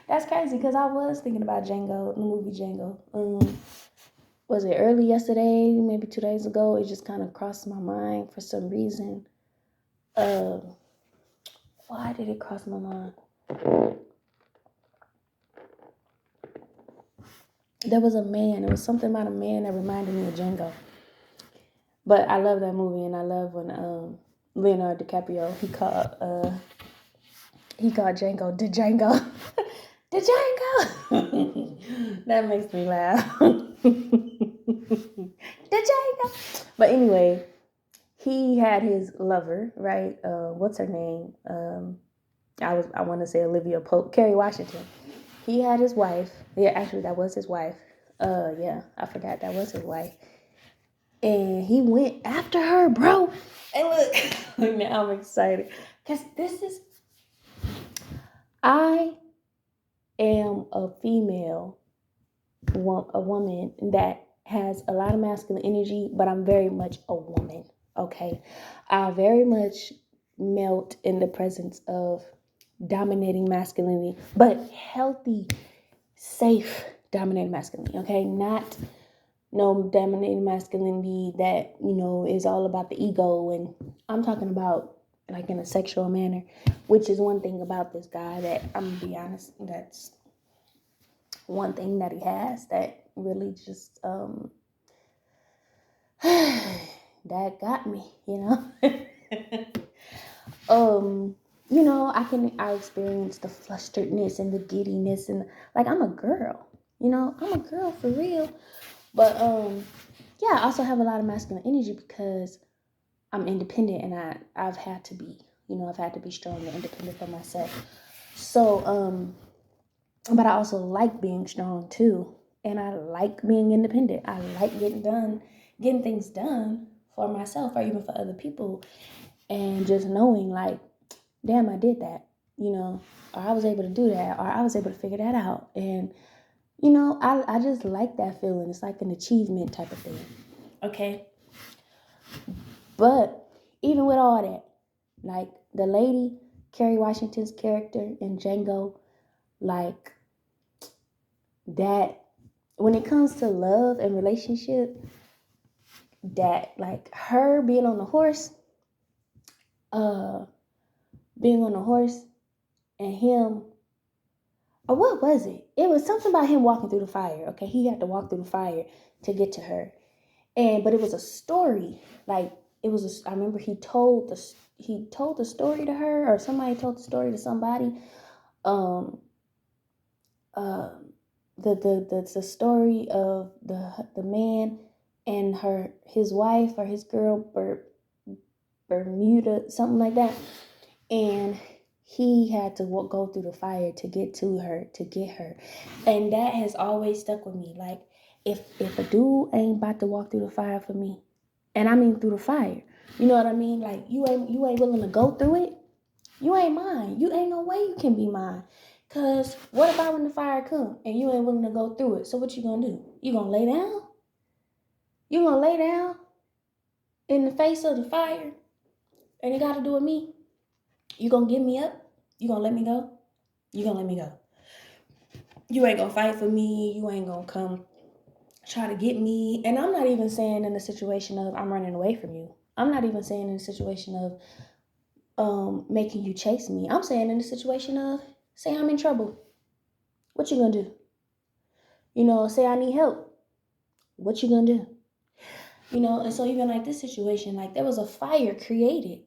That's crazy because I was thinking about Django, the movie Django. Was it early yesterday, maybe 2 days ago? It just kind of crossed my mind for some reason. Why did it cross my mind? There was a man. It was something about a man that reminded me of Django. But I love that movie, and I love when Leonardo DiCaprio he called Django the Django. The Django. That makes me laugh. The Django. But anyway, he had his lover, right? What's her name? I want to say Olivia Pope, Kerry Washington. He had his wife. Yeah, actually, that was his wife. Yeah, I forgot that was his wife. And he went after her, bro. And look, now I'm excited because I am a female, a woman that has a lot of masculine energy, but I'm very much a woman. Okay, I very much melt in the presence of dominating masculinity, but healthy, safe dominating masculinity. Okay, not no dominating masculinity that is all about the ego, and I'm talking about like in a sexual manner, which is one thing about this guy that I'm gonna be honest, that's one thing that he has that really just that got me, I experience the flusteredness and the giddiness, and like I'm a girl, I'm a girl for real. But yeah, I also have a lot of masculine energy because I'm independent, and I've had to be, I've had to be strong and independent for myself. So but I also like being strong too, and I like being independent. I like getting things done for myself or even for other people, and just knowing like, damn, I did that, or I was able to do that, or I was able to figure that out. And I just like that feeling. It's like an achievement type of thing. Okay. But even with all that, like the lady, Kerry Washington's character in Django, like that, when it comes to love and relationship, that like her being on the horse, and him, or what was it? It was something about him walking through the fire. Okay, he had to walk through the fire to get to her. But it was a story. Like I remember he told the story to her, or somebody told the story to somebody. Um, uh, the story of the man and his wife or his girl, Bermuda, something like that, and he had to go through the fire to get to her, to get her. And that has always stuck with me. Like, if a dude ain't about to walk through the fire for me, and I mean through the fire, you know what I mean? Like, you ain't willing to go through it, you ain't mine. You ain't no way you can be mine. Cause what about when the fire come and you ain't willing to go through it? So what you gonna do? You gonna lay down? You gonna lay down in the face of the fire? And it got to do with me? You gonna give me up? You gonna let me go? You gonna let me go? You ain't gonna fight for me. You ain't gonna come try to get me. And I'm not even saying in the situation of I'm running away from you. I'm not even saying in the situation of making you chase me. I'm saying in the situation of, say I'm in trouble. What you gonna do? Say I need help. What you gonna do? And so even like this situation, like there was a fire created,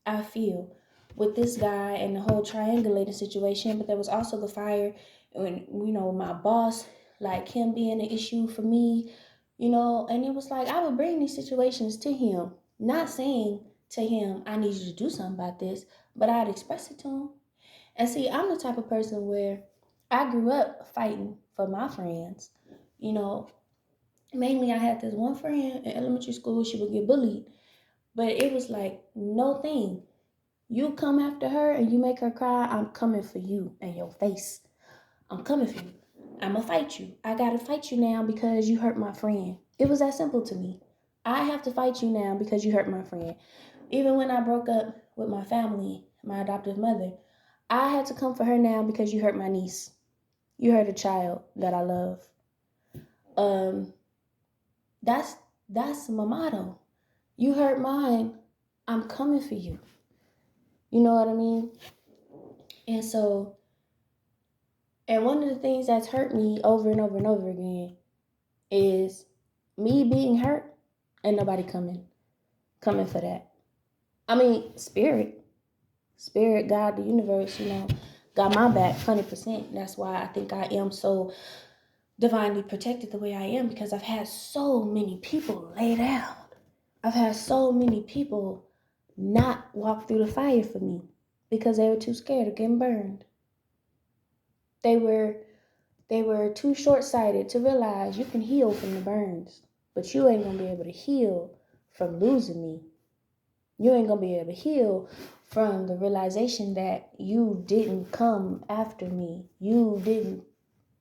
I feel, with this guy and the whole triangulated situation, but there was also the fire when, my boss, like him being an issue for me, and it was like I would bring these situations to him, not saying to him, I need you to do something about this, but I'd express it to him. And see, I'm the type of person where I grew up fighting for my friends, you know, mainly I had this one friend in elementary school, she would get bullied. But it was like, no thing. You come after her and you make her cry, I'm coming for you and your face. I'm coming for you. I'm going to fight you. I got to fight you now because you hurt my friend. It was that simple to me. I have to fight you now because you hurt my friend. Even when I broke up with my family, my adoptive mother, I had to come for her now because you hurt my niece. You hurt a child that I love. Um, that's my motto. You hurt mine, I'm coming for you. You know what I mean? And so, and one of the things that's hurt me over and over and over again is me being hurt and nobody coming for that. I mean, spirit, God, the universe, got my back 100%. That's why I think I am so divinely protected the way I am, because I've had so many people lay down. I've had so many people not walk through the fire for me because they were too scared of getting burned. They were too short-sighted to realize you can heal from the burns, but you ain't gonna be able to heal from losing me. You ain't gonna be able to heal from the realization that you didn't come after me. You didn't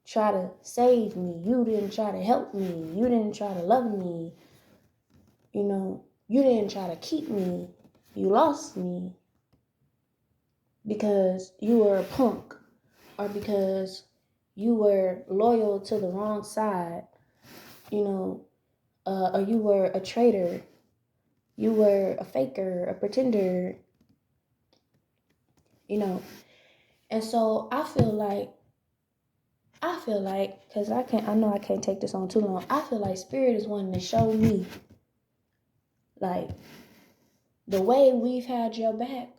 try to save me. You didn't try to help me. You didn't try to love me. You didn't try to keep me. You lost me because you were a punk, or because you were loyal to the wrong side, or you were a traitor. You were a faker, a pretender, And so because I know I can't take this on too long. I feel like Spirit is wanting to show me, like, the way we've had your back,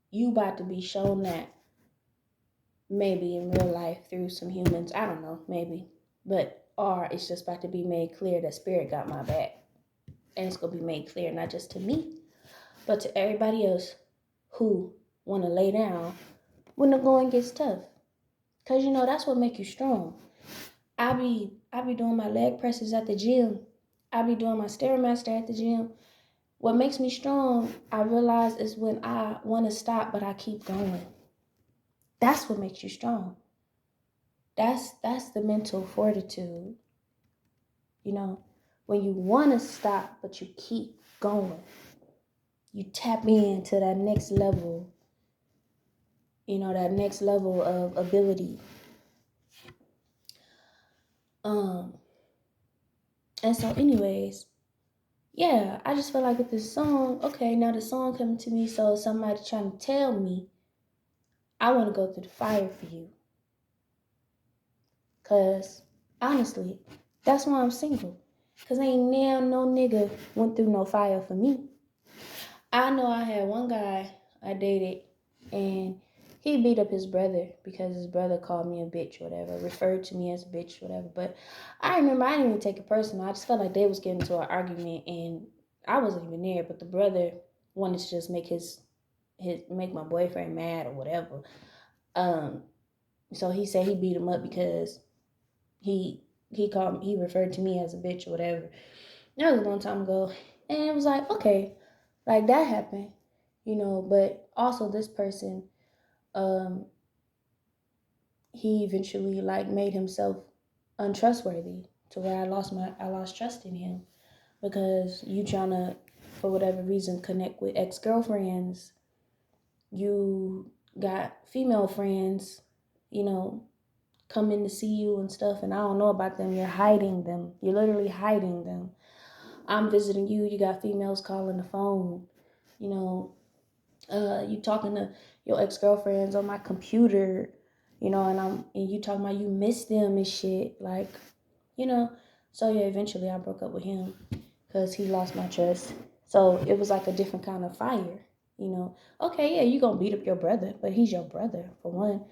you about to be shown that maybe in real life through some humans. I don't know, maybe. Or it's just about to be made clear that Spirit got my back. And it's going to be made clear not just to me, but to everybody else who want to lay down when the going gets tough. Because, that's what make you strong. I be doing my leg presses at the gym. I be doing my Stairmaster at the gym. What makes me strong, I realize, is when I want to stop, but I keep going. That's what makes you strong. That's the mental fortitude. When you want to stop, but you keep going. You tap into that next level, that next level of ability. And so anyways, yeah, I just feel like with this song, okay, now the song coming to me, so somebody trying to tell me I want to go through the fire for you. Because, honestly, that's why I'm single. Because ain't now no nigga went through no fire for me. I know I had one guy I dated, and he beat up his brother because his brother called me a bitch, whatever, referred to me as a bitch, whatever. But I remember I didn't even take it personal. I just felt like they was getting into an argument, and I wasn't even there. But the brother wanted to just make make my boyfriend mad or whatever. So he said he beat him up because he referred to me as a bitch or whatever. That was a long time ago, and it was like, okay, like that happened, But also this person, he eventually like made himself untrustworthy to where I lost trust in him, because you trying to, for whatever reason, connect with ex-girlfriends. You got female friends, coming to see you and stuff, and I don't know about them. You're hiding them. You're literally hiding them. I'm visiting you. You got females calling the phone. You talking to your ex-girlfriends on my computer, and you talking about you miss them and shit, like, So yeah, eventually I broke up with him because he lost my trust. So it was like a different kind of fire, Okay, yeah, you gonna beat up your brother, but he's your brother for one,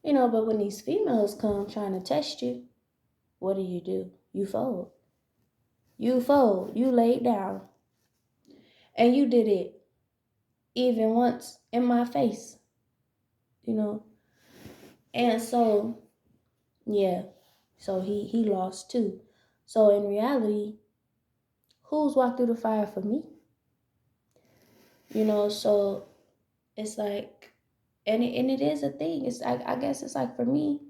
But when these females come trying to test you, what do? You fold. You fold. You laid down. And you did it even once in my face, And so, yeah. So he lost too. So in reality, who's walked through the fire for me? So it's like, and it is a thing. It's like, I guess it's like for me,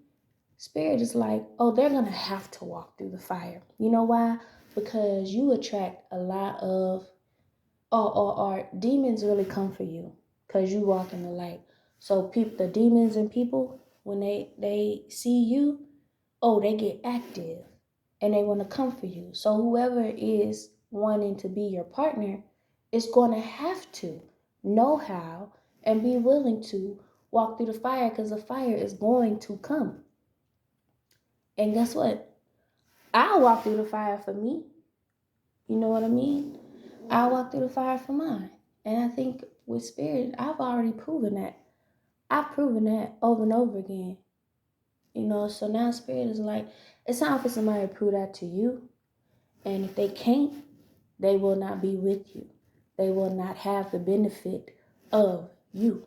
Spirit is like, oh, they're gonna have to walk through the fire. You know why? Because you attract a lot of, or demons really come for you because you walk in the light. So the demons and people, when they see you, they get active and they want to come for you. So whoever is wanting to be your partner is going to have to know how and be willing to walk through the fire because the fire is going to come. And guess what? I'll walk through the fire for me. You know what I mean? I'll walk through the fire for mine. And I think with spirit, I've already proven that. I've proven that over and over again. You know, so now spirit is like, it's time for somebody to prove that to you. And if they can't, they will not be with you. They will not have the benefit of you.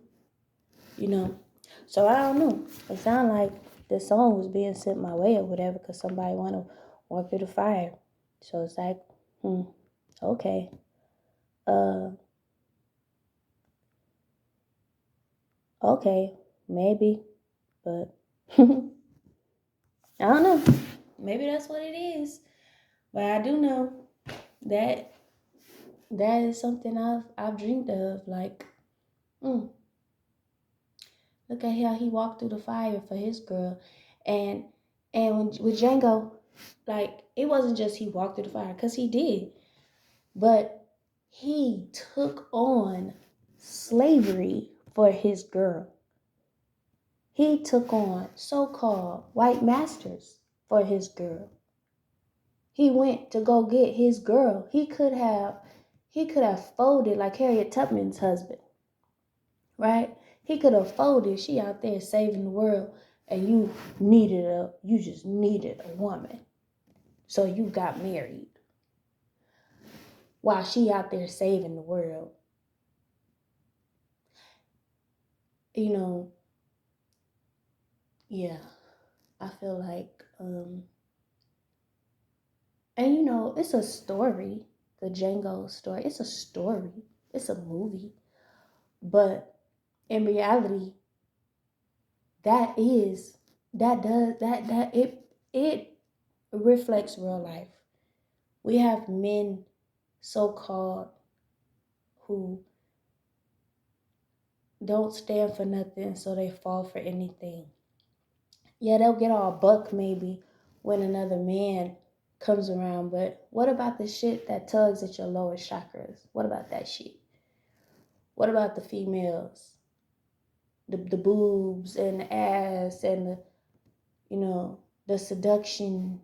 You know? So I don't know. It sounded like the song was being sent my way or whatever because somebody want to walk through the fire. So it's like, okay. Okay, maybe, but I don't know. Maybe that's what it is. But I do know that that is something I've dreamed of. Like, look at how he walked through the fire for his girl, and with Django, like it wasn't just he walked through the fire because he did, but he took on slavery for his girl. He took on so-called white masters for his girl. He went to go get his girl. He could have folded like Harriet Tubman's husband, right? He could have folded. She out there saving the world, and you just needed a woman, so you got married while she out there saving the world. You know, yeah, I feel like, and you know, it's a story, the Django story. It's a story. It's a movie. But in reality, it reflects real life. We have men so-called who don't stand for nothing, so they fall for anything. Yeah, they'll get all buck maybe when another man comes around, but what about the shit that tugs at your lower chakras? What about that shit? What about the females? The boobs and the ass and the, you know, the seduction,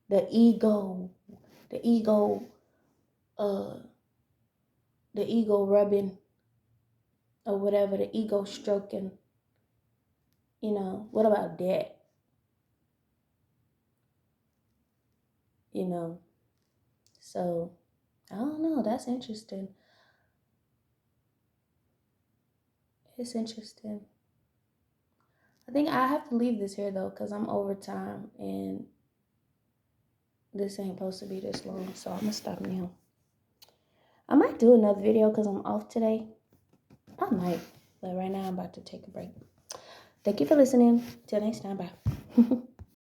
the ego rubbing or whatever, the ego stroking. You know, what about that? You know, so I don't know. That's interesting. It's interesting. I think I have to leave this here though, because I'm over time and this ain't supposed to be this long. So I'm gonna stop now. I might do another video because I'm off today. I might, but right now I'm about to take a break. Thank you for listening. Till next time, bye.